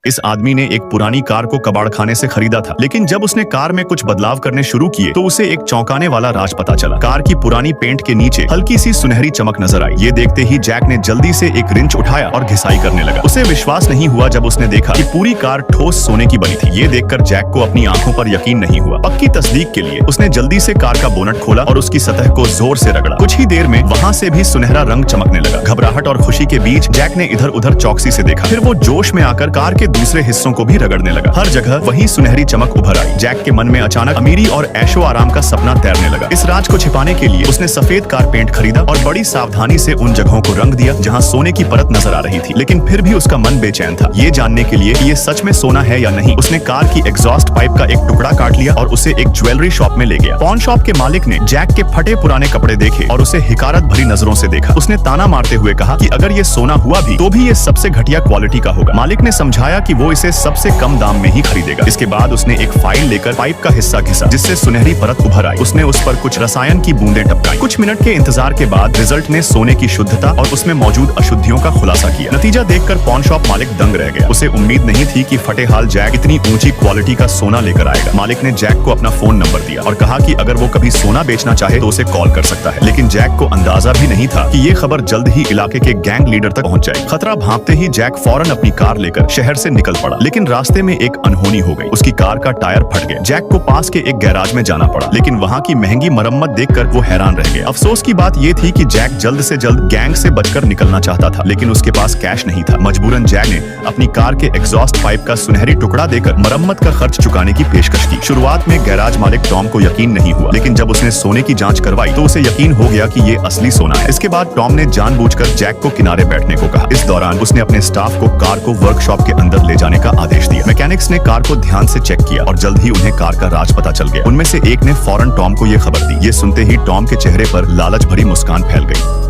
इस आदमी ने एक पुरानी कार को कबाड़खाने से खरीदा था, लेकिन जब उसने कार में कुछ बदलाव करने शुरू किए तो उसे एक चौंकाने वाला राज पता चला। कार की पुरानी पेंट के नीचे हल्की सी सुनहरी चमक नजर आई। ये देखते ही जैक ने जल्दी से एक रिंच उठाया और घिसाई करने लगा। उसे विश्वास नहीं हुआ जब उसने देखा कि पूरी कार ठोस सोने की बनी थी। ये देखकर जैक को अपनी आंखों पर यकीन नहीं हुआ। पक्की तस्दीक के लिए उसने जल्दी से कार का बोनट खोला और उसकी सतह को जोर से रगड़ा। कुछ ही देर में वहाँ से भी सुनहरा रंग चमकने लगा। घबराहट और खुशी के बीच जैक ने इधर उधर चौकसी से देखा। फिर वो जोश में आकर कार के दूसरे हिस्सों को भी रगड़ने लगा। हर जगह वही सुनहरी चमक उभर आई। जैक के मन में अचानक अमीरी और ऐशो आराम का सपना तैरने लगा। इस राज को छिपाने के लिए उसने सफेद कार पेंट खरीदा और बड़ी सावधानी से उन जगहों को रंग दिया जहाँ सोने की परत नजर आ रही थी। लेकिन फिर भी उसका मन बेचैन था। ये जानने के लिए कि ये सच में सोना है या नहीं, उसने कार की एग्जॉस्ट पाइप का एक टुकड़ा काट लिया और उसे एक ज्वेलरी शॉप में ले गया। पॉन शॉप के मालिक ने जैक के फटे पुराने कपड़े देखे और उसे हिकारत भरी नजरों से देखा। उसने ताना मारते हुए कहा कि अगर ये सोना हुआ भी तो भी ये सबसे घटिया क्वालिटी का होगा। मालिक ने समझाया कि वो इसे सबसे कम दाम में ही खरीदेगा। इसके बाद उसने एक फाइल लेकर पाइप का हिस्सा घिसा जिससे सुनहरी परत उभर आई। उसने उस पर कुछ रसायन की बूंदें टपकाई। कुछ मिनट के इंतजार के बाद रिजल्ट ने सोने की शुद्धता और उसमें मौजूद अशुद्धियों का खुलासा किया। नतीजा देखकर पॉन शॉप मालिक दंग रह गया। उसे उम्मीद नहीं थी कि फटेहाल जैक इतनी ऊंची क्वालिटी का सोना लेकर आएगा। मालिक ने जैक को अपना फोन नंबर दिया और कहा कि अगर वो कभी सोना बेचना चाहे तो उसे कॉल कर सकता है। लेकिन जैक को अंदाजा भी नहीं था कि ये खबर जल्द ही इलाके के गैंग लीडर तक पहुंच जाएगी। खतरा भांपते ही जैक फौरन अपनी कार लेकर शहर से निकल पड़ा। लेकिन रास्ते में एक अनहोनी हो गई। उसकी कार का टायर फट गया। जैक को पास के एक गैराज में जाना पड़ा, लेकिन वहाँ की महंगी मरम्मत देखकर वो हैरान रह गया। अफसोस की बात ये थी कि जैक जल्द से जल्द गैंग से बचकर निकलना चाहता था, लेकिन उसके पास कैश नहीं था। मजबूरन जैक ने अपनी कार के एग्जॉस्ट पाइप का सुनहरी टुकड़ा देकर मरम्मत का खर्च चुकाने की पेशकश की। शुरुआत में गैराज मालिक टॉम को यकीन नहीं हुआ, लेकिन जब उसने सोने की जांच करवाई तो उसे यकीन हो गया कि ये असली सोना है। इसके बाद टॉम ने जानबूझकर जैक को किनारे बैठने को कहा। इस दौरान उसने अपने स्टाफ को कार को वर्कशॉप के अंदर ले जाने का आदेश दिया। मैकेनिक्स ने कार को ध्यान से चेक किया और जल्द ही उन्हें कार का राज पता चल गया। उनमें से एक ने फौरन टॉम को ये खबर दी। ये सुनते ही टॉम के चेहरे पर लालच भरी मुस्कान फैल गई।